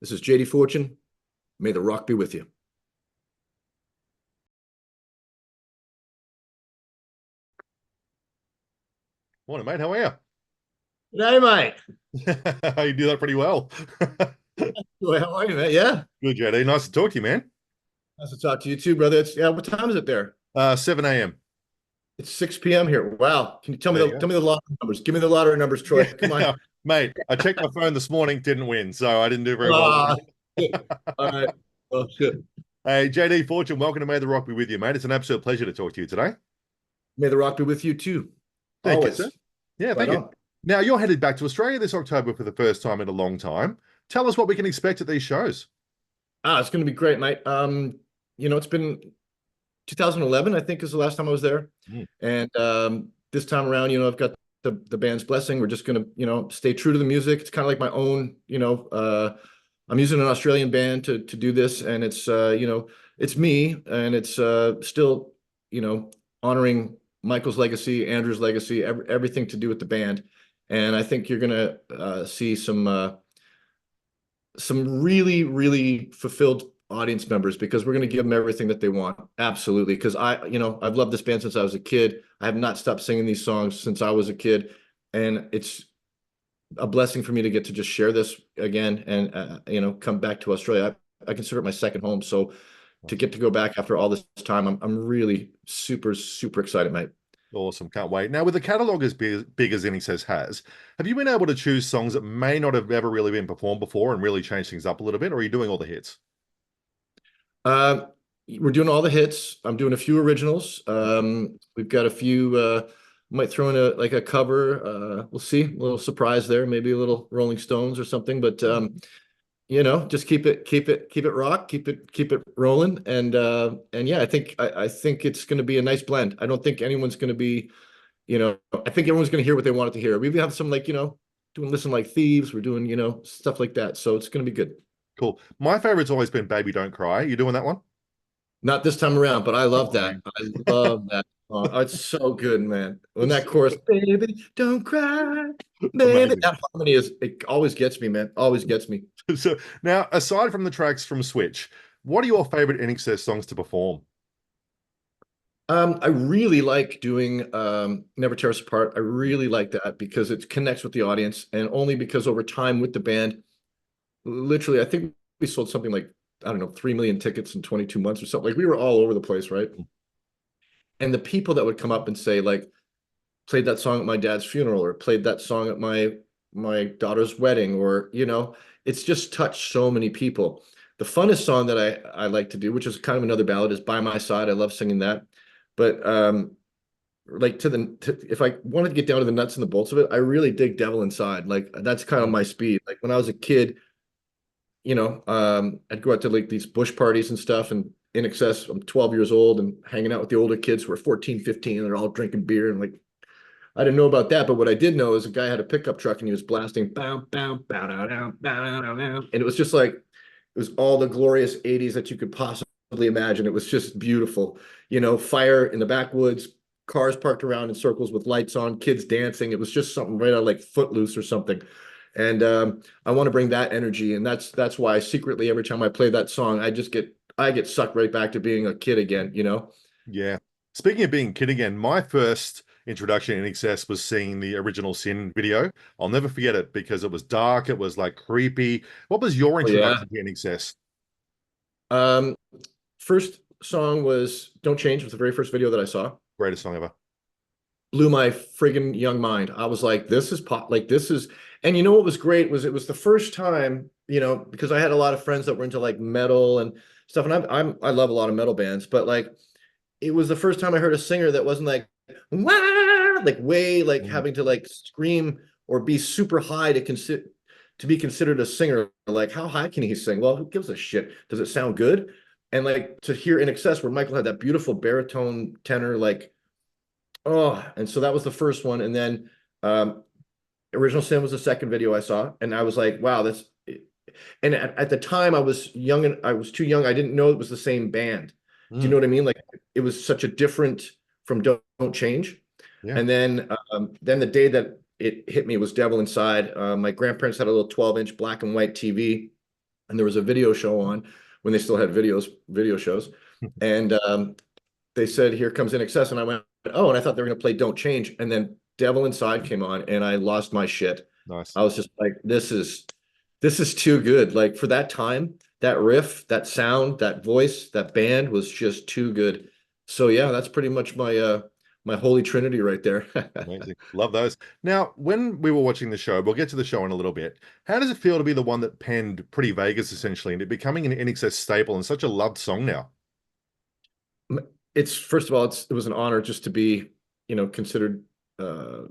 This is JD Fortune. May the rock be with you. Morning, mate. How are you? Hey, mate. You do that pretty well. Well, how are you, man? Yeah. Good, JD. Nice to talk to you, man. Nice to talk to you too, brother. It's what time is it there? 7 a.m. It's 6 p.m. here. Wow. Can you tell me There you tell go. me the lottery numbers? Give me the lottery numbers, Troy. Come on. Yeah, mate. I checked my phone this morning, didn't win, so I didn't do very well. Ah, shit. All right. Oh shit. Hey, JD Fortune, welcome to May the Rock be with you, mate. It's an absolute pleasure to talk to you today. May the rock be with you too. Thank you, sir. Always. Yeah, Right thank you. on. Now, you're headed back to Australia this October for the first time in a long time. Tell us what we can expect at these shows. It's gonna be great, mate. It's been 2011, I think, is the last time I was there. Mm. And this time around, I've got the band's blessing. We're just gonna, stay true to the music. It's kind of like my own, I'm using an Australian band to do this, and it's me, and it's still, honoring Michael's legacy, Andrew's legacy, everything to do with the band. And I think you're gonna see some really, really fulfilled audience members because we're going to give them everything that they want. Absolutely. Because I've loved this band since I was a kid. I have not stopped singing these songs since I was a kid. And it's a blessing for me to get to just share this again and, come back to Australia. I consider it my second home. So to get to go back after all this time, I'm really super, super excited, mate. Awesome. Can't wait. Now, with the catalogue as big as INXS has, have you been able to choose songs that may not have ever really been performed before and really change things up a little bit, or are you doing all the hits? Uh, we're doing all the hits. I'm doing a few originals. We've got a few. Might throw in a cover. We'll see. A little surprise there. Maybe a little Rolling Stones or something. But just keep it rock. Keep it rolling. And yeah, I think it's going to be a nice blend. I don't think anyone's going to be. I think everyone's going to hear what they wanted to hear. We even have some doing Listen Like Thieves. We're doing stuff like that. So it's going to be good. Cool. My favorite's always been Baby Don't Cry. You doing that one? Not this time around, but I Come love on, that. man. I love that song. Oh, it's so good, man. When that chorus, baby, don't cry, baby. Amazing. That harmony it always gets me, man. Always gets me. So now, aside from the tracks from Switch, what are your favorite INXS songs to perform? I really like doing Never Tear Us Apart. I really like that because it connects with the audience, and only because over time with the band, literally, I think we sold something like, I don't know, 3 million tickets in 22 months or something. Like we were all over the place, right? And the people that would come up and say, like, played that song at my dad's funeral, or played that song at my daughter's wedding, or it's just touched so many people. The funnest song that I like to do, which is kind of another ballad, is By My Side. I love singing that. But like if I wanted to get down to the nuts and the bolts of it, I really dig Devil Inside. Like that's kind of my speed. Like when I was a kid, I'd go out to like these bush parties and stuff, and in excess, I'm 12 years old and hanging out with the older kids who are 14, 15, and they're all drinking beer. And like, I didn't know about that, but what I did know is a guy had a pickup truck and he was blasting bow, bow, bow, bow, bow, bow, bow, bow. And it was just like, it was all the glorious 80s that you could possibly imagine. It was just beautiful. Fire in the backwoods, cars parked around in circles with lights on, kids dancing. It was just something right out of like Footloose or something. And I want to bring that energy. And that's why secretly every time I play that song, I get sucked right back to being a kid again. Yeah. Speaking of being a kid again, my first introduction in INXS was seeing the original Sin video. I'll never forget it because it was dark. It was like creepy. What was your Oh yeah. introduction to INXS? Um, First song was Don't Change, was the very first video that I saw. Greatest song ever. Blew my friggin' young mind. I was like, this is pop, like this is, and what was great was it was the first time, because I had a lot of friends that were into like metal and stuff, and I love a lot of metal bands, but like it was the first time I heard a singer that wasn't like wah, like way like Mm. having to like scream or be super high to be considered a singer. Like how high can he sing? Well, who gives a shit? Does it sound good? And like to hear INXS where Michael had that beautiful baritone tenor, like oh, and so that was the first one. And then Original Sin was the second video I saw. And I was like, wow, that's and at the time I was young and I was too young. I didn't know it was the same band. Do you know Mm. what I mean? Like it was such a different from Don't Change. Yeah. And then the day that it hit me was Devil Inside. My grandparents had a little 12-inch black and white TV. and there was a video show on when they still had video shows, and they said, "Here comes INXS," and I went, "Oh," and I thought they were going to play "Don't Change," and then "Devil Inside" came on, and I lost my shit. Nice. I was just like, "This is too good!" Like for that time, that riff, that sound, that voice, that band was just too good. So yeah, that's pretty much my holy trinity right there. Amazing. Love those. Now, when we were watching the show, we'll get to the show in a little bit. How does it feel to be the one that penned Pretty Vegas essentially and it becoming an INXS staple and such a loved song now? It's first of all, it was an honor just to be, considered uh,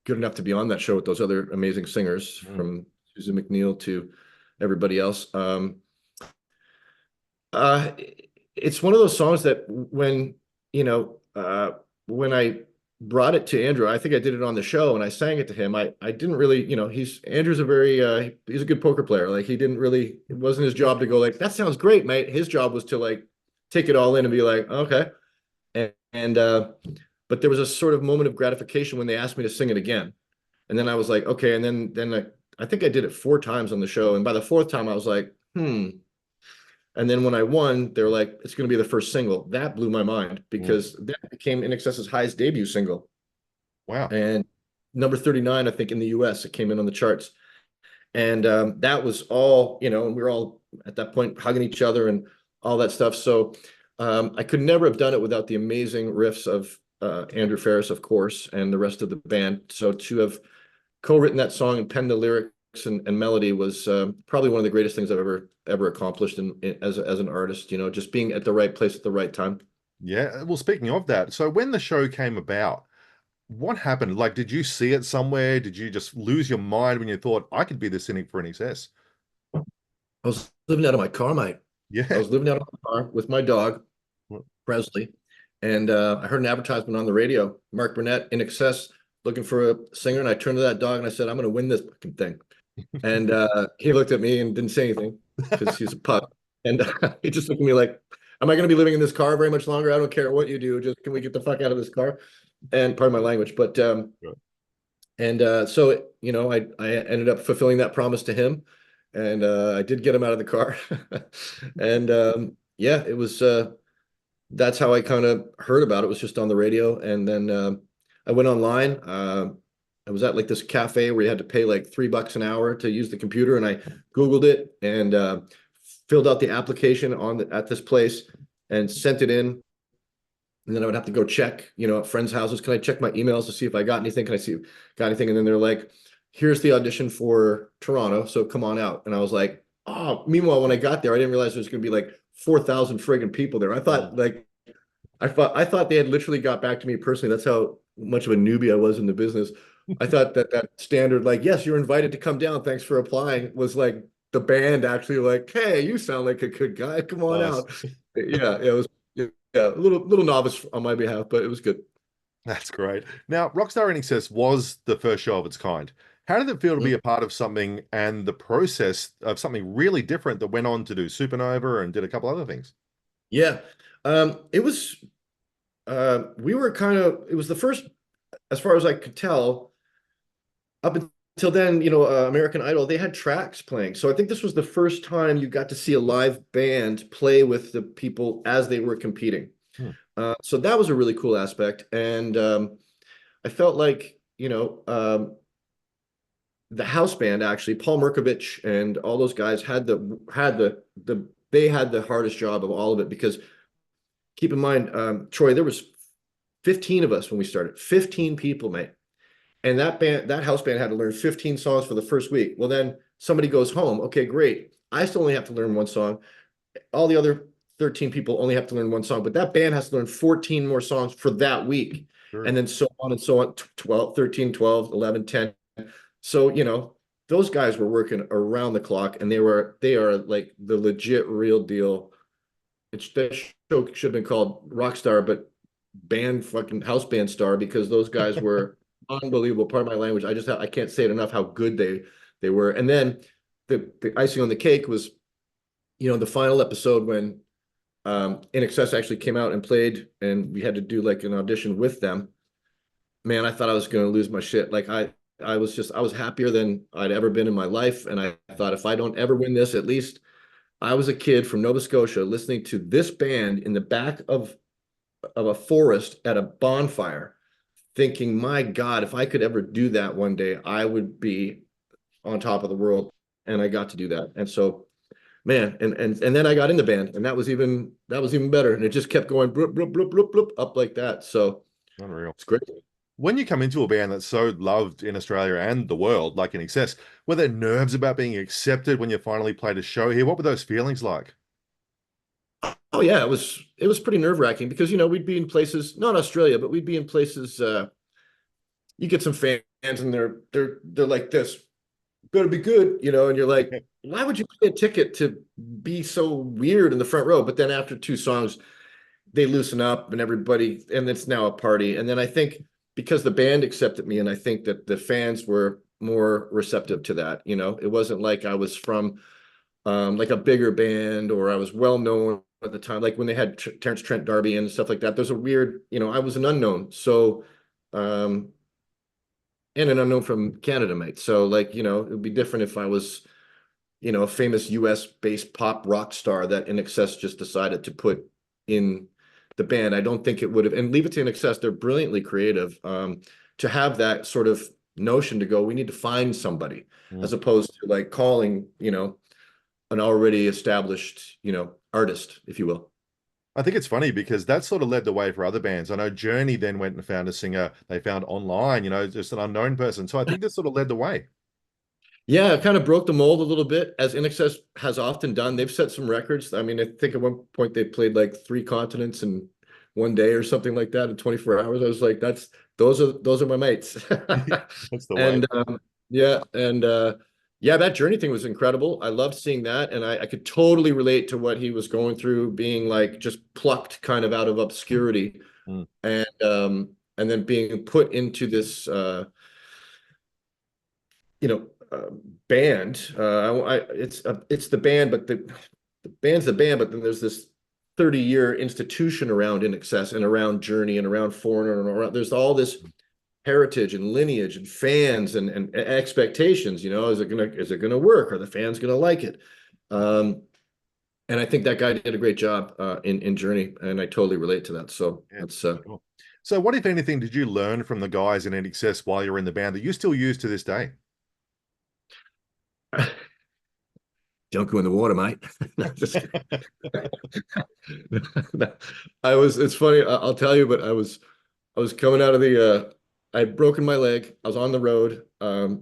good enough to be on that show with those other amazing singers Mm. from Susan McNeil to everybody else. Uh, it's one of those songs that when I brought it to Andrew, I think I did it on the show and I sang it to him. I didn't really, Andrew's he's a good poker player. Like it wasn't his job to go like, that sounds great, mate. His job was to like take it all in and be like, okay. And but there was a sort of moment of gratification when they asked me to sing it again. And then I was like, okay. And then I think I did it 4 times on the show. And by the fourth time I was like, hmm. And then when I won, they were like, it's going to be the first single. That blew my mind Mm. because that became INXS's highest debut single. Wow. And number 39, I think, in the US, it came in on the charts. And that was all, and we were all at that point hugging each other and all that stuff. So I could never have done it without the amazing riffs of Andrew Ferris, of course, and the rest of the band. So to have co-written that song and penned the lyrics and melody was probably one of the greatest things I've ever accomplished as an artist. Just being at the right place at the right time. Yeah. Well, speaking of that, so when the show came about, what happened? Like, did you see it somewhere? Did you just lose your mind when you thought I could be the cynic for INXS? I was living out of my car, mate. I Yeah. was living out of my car with my dog, Presley, and I heard an advertisement on the radio. Mark Burnett, INXS, looking for a singer, and I turned to that dog and I said, "I'm going to win this fucking thing." And he looked at me and didn't say anything because he's a pup. And he just looked at me like, "Am I going to be living in this car very much longer? I don't care what you do. Just can we get the fuck out of this car?" And pardon my language, but so I ended up fulfilling that promise to him, and I did get him out of the car, and yeah, it was. That's how I kind of heard about it, was just on the radio. And then I went online. I was at like this cafe where you had to pay like $3 an hour to use the computer. And I Googled it and filled out the application at this place and sent it in. And then I would have to go check, at friends' houses. Can I check my emails to see if I got anything? Can I see got anything? And then they're like, here's the audition for Toronto. So come on out. And I was like, oh, meanwhile, when I got there, I didn't realize there was going to be like 4,000 friggin' people there. I thought they had literally got back to me personally. That's how much of a newbie I was in the business. I thought that standard, like, yes, you're invited to come down. Thanks for applying, was like the band actually like, hey, you sound like a good guy. Come on Nice. out. Yeah, it was a little novice on my behalf, but it was good. That's great. Now, Rockstar INXS was the first show of its kind. How did it feel to be a part of something and the process of something really different that went on to do Supernova and did a couple other things? Yeah. It was we were it was the first, as far as I could tell, up until then, American Idol, they had tracks playing. So I think this was the first time you got to see a live band play with the people as they were competing. Hmm. So that was a really cool aspect. And I felt like, the house band, actually, Paul Merkovich and all those guys they had the hardest job of all of it, because keep in mind, Troy, there was 15 of us when we started, 15 people, mate. And that house band had to learn 15 songs for the first week. Well, then somebody goes home. Okay, great. I still only have to learn one song. All the other 13 people only have to learn one song, but that band has to learn 14 more songs for that week. Sure. And then so on and so on, 12, 13, 12, 11, 10. So, those guys were working around the clock, and they are like the legit real deal. That show should have been called Rockstar, but band fucking house band star, because those guys were unbelievable. Part of my language, I can't say it enough how good they were. And then the icing on the cake was, the final episode when INXS actually came out and played, and we had to do like an audition with them. Man, I thought I was going to lose my shit. Like I was happier than I'd ever been in my life. And I thought, if I don't ever win this, at least I was a kid from Nova Scotia listening to this band in the back of a forest at a bonfire, thinking, my God, if I could ever do that one day, I would be on top of the world. And I got to do that. And so, man, and then I got in the band, and that was even better. And it just kept going bloop, bloop, bloop, bloop, bloop, up like that. So Unreal. it's great. When you come into a band that's so loved in Australia and the world, like INXS, were there nerves about being accepted when you finally played a show here? What were those feelings like? Oh yeah, it was pretty nerve-wracking because we'd be in places, not Australia, but we'd be in places you get some fans and they're like this, better be good, and you're like, why would you pay a ticket to be so weird in the front row? But then after two songs, they loosen up and everybody, and it's now a party. And then I think because the band accepted me, and I think that the fans were more receptive to that, it wasn't like I was from like a bigger band or I was well known at the time, like when they had Terrence Trent D'Arby and stuff like that. There's a weird, I was an unknown. So, um, and an unknown from Canada, mate. So like, it would be different if I was, a famous US based pop rock star that INXS just decided to put in the band. I don't think it would have, and leave it to INXS, they're brilliantly creative. To have that sort of notion to go, we need to find somebody, Mm. as opposed to like calling, an already established, artist, if you will. I think it's funny because that sort of led the way for other bands. I know Journey then went and found a singer they found online, just an unknown person. So I think this sort of led the way. Yeah, it kind of broke the mold a little bit, as INXS has often done. They've set some records. I mean, I think at one point they played like three continents in one day or something like that in 24 hours. I was like, those are my mates. That's the way. And yeah, and yeah, that Journey thing was incredible. I loved seeing that, and I could totally relate to what he was going through, being like just plucked kind of out of obscurity, Mm. and then being put into this you know band. It's the band, but the band's the band, but then there's this 30-year institution around INXS and around Journey and around Foreigner and around, there's all this heritage and lineage and fans and expectations. Is it gonna work? Are the fans gonna like it? And I think that guy did a great job in Journey, and I totally relate to that. So Yeah, that's cool. So what, if anything, did you learn from the guys in INXS while you were in the band that you still use to this day? don't go in the water, mate. No, just it's funny, I'll tell you, but I was coming out of the I had broken my leg. I was on the road. I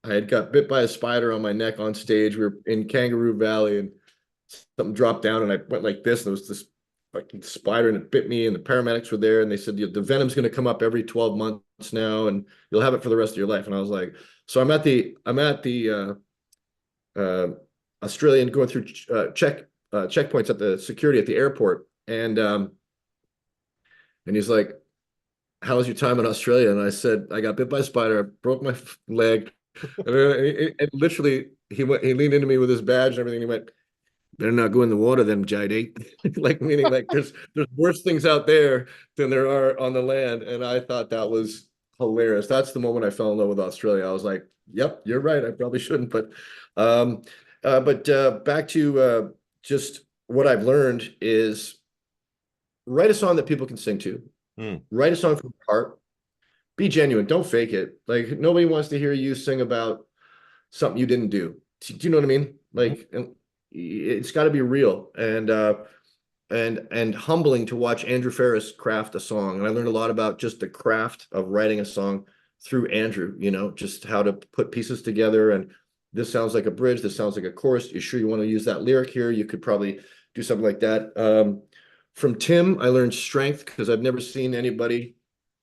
had got bit by a spider on my neck on stage. We were in Kangaroo Valley, and something dropped down, and I went like this, and there was this fucking spider, and it bit me, and the paramedics were there, and they said, the venom's going to come up every 12 months now, and you'll have it for the rest of your life. And I was like, so I'm at the uh, Australian, going through checkpoints at the security at the airport, and he's like, how was your time in Australia? And I said, I got bit by a spider, I broke my leg. And literally, he leaned into me with his badge and everything. He went, better not go in the water then, JD. Like, meaning like there's worse things out there than there are on the land. And I thought that was hilarious. That's the moment I fell in love with Australia. I was like, yep, you're right. I probably shouldn't. Um, but back to just what I've learned is write a song that people can sing to. Mm. Write a song from your heart. Be genuine. Don't fake it. Like, nobody wants to hear you sing about something you didn't do. Do you know what I mean? Mhm. Like, it's got to be real and humbling to watch Andrew Ferris craft a song. And I learned a lot about just the craft of writing a song through Andrew. Just how to put pieces together. And this sounds like a bridge. This sounds like a chorus. You sure you want to use that lyric here? You could probably do something like that. From Tim, I learned strength, because I've never seen anybody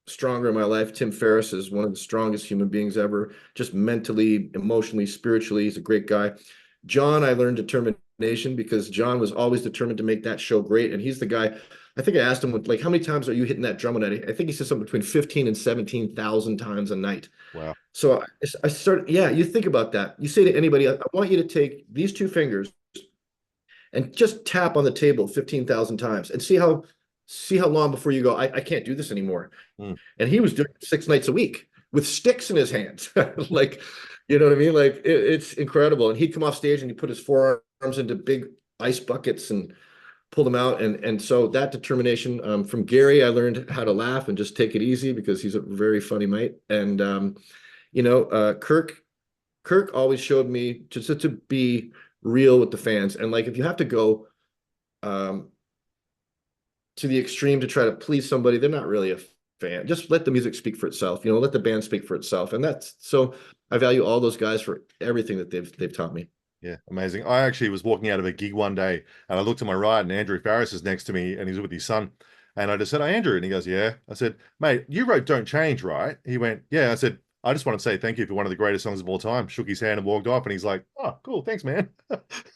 stronger in my life. Tim Ferriss is one of the strongest human beings ever, just mentally, emotionally, spiritually. He's a great guy. John, I learned determination, because John was always determined to make that show great. And he's the guy, I think I asked him, like, how many times are you hitting that drum a night? I think he said something between 15 and 17,000 times a night. Wow. So I started, yeah, you think about that. You say to anybody, I want you to take these two fingers and just tap on the table 15,000 times and see how long before you go, I can't do this anymore. Mm. And he was doing it 6 nights a week. with sticks in his hands. Like, you know what I mean? Like it's incredible. And he'd come off stage and he put his forearms into big ice buckets and pull them out. And so that determination, from Gary, I learned how to laugh and just take it easy because he's a very funny mate. And Kirk always showed me just to be real with the fans. And like, if you have to go um, to the extreme to try to please somebody, they're not really a fan. Just let the music speak for itself. Let the band speak for itself. And that's so I value all those guys for everything that they've taught me. Yeah, amazing. I actually was walking out of a gig one day and I looked to my right and Andrew Farris is next to me and he's with his son. And I just said, "Hey, Andrew." And he goes, "Yeah." I said, "Mate, you wrote Don't Change, right?" He went, "Yeah." I said, "I just want to say thank you for one of the greatest songs of all time." Shook his hand and walked off. And he's like, "Oh, cool. Thanks, man."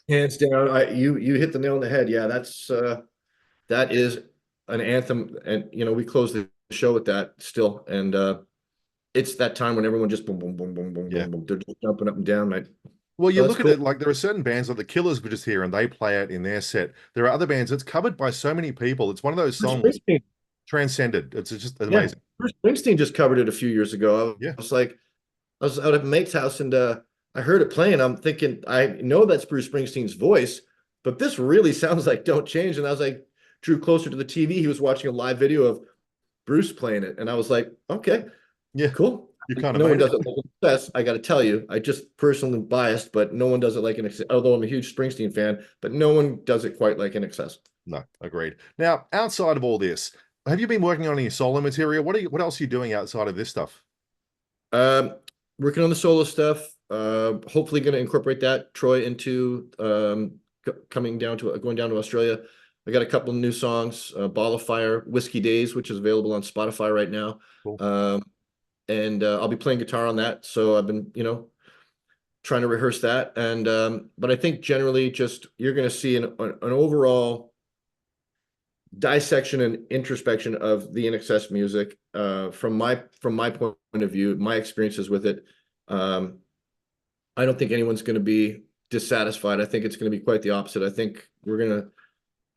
Hands down, you hit the nail on the head. Yeah, that is an anthem, and we close the show with that still, and it's that time when everyone just boom, boom, boom, boom, boom, Yeah. boom, boom. They're just jumping up and down. Like, Well, you so that's look at cool. it like there are certain bands like the Killers were just here and they play it in their set. There are other bands that's covered by so many people. It's one of those Bruce songs Springsteen, transcended. It's just yeah, amazing. Bruce Springsteen just covered it a few years ago. Yeah. I was like, I was out at a mate's house and I heard it playing. I'm thinking, I know that's Bruce Springsteen's voice, but this really sounds like Don't Change. And I was like, drew closer to the TV. He was watching a live video of Bruce playing it, and I was like, okay, Yeah. cool. You kind of No one made does it. it like INXS. I got to tell you, I just personally biased, but no one does it like INXS. Although I'm a huge Springsteen fan, but no one does it quite like INXS. No, agreed. Now, outside of all this, have you been working on any solo material? What else are you doing outside of this stuff? Um, Working on the solo stuff. Hopefully, going to incorporate that Troy into coming down to going down to Australia. I got a couple of new songs, Ball of Fire, Whiskey Days, which is available on Spotify right now. Cool. And I'll be playing guitar on that. So I've been, trying to rehearse that. And but I think generally just you're going to see an overall dissection and introspection of the INXS music from my point of view, my experiences with it. I don't think anyone's going to be dissatisfied. I think it's going to be quite the opposite. I think there's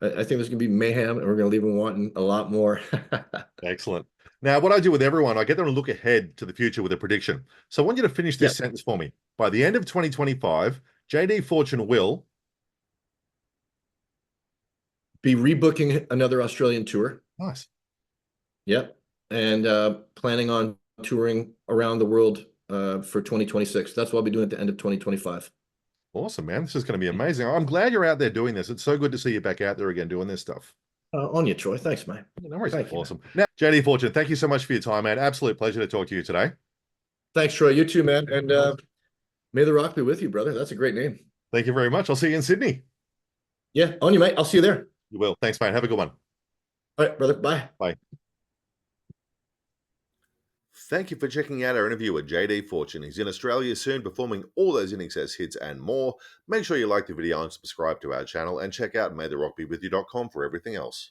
going to be mayhem, and we're going to leave them wanting a lot more. Excellent. Now, what I do with everyone, I get them to look ahead to the future with a prediction. So I want you to finish Yeah, this sentence for me. By the end of 2025, JD Fortune will. be rebooking another Australian tour. Nice. Yep. And planning on touring around the world for 2026. That's what I'll be doing at the end of 2025. Awesome, man. This is going to be amazing. I'm glad you're out there doing this. It's so good to see you back out there again doing this stuff. On you, Troy. Thanks, man. No worries. Thank you, man. Awesome. Now, JD Fortune, thank you so much for your time, man. Absolute pleasure to talk to you today. Thanks, Troy. You too, man. And may the rock be with you, brother. That's a great name. Thank you very much. I'll see you in Sydney. Yeah, on you, mate. I'll see you there. You will. Thanks, mate. Have a good one. All right, brother. Bye. Bye. Thank you for checking out our interview with JD Fortune. He's in Australia soon, performing all those INXS hits and more. Make sure you like the video and subscribe to our channel, and check out maytherockbewithyou.com for everything else.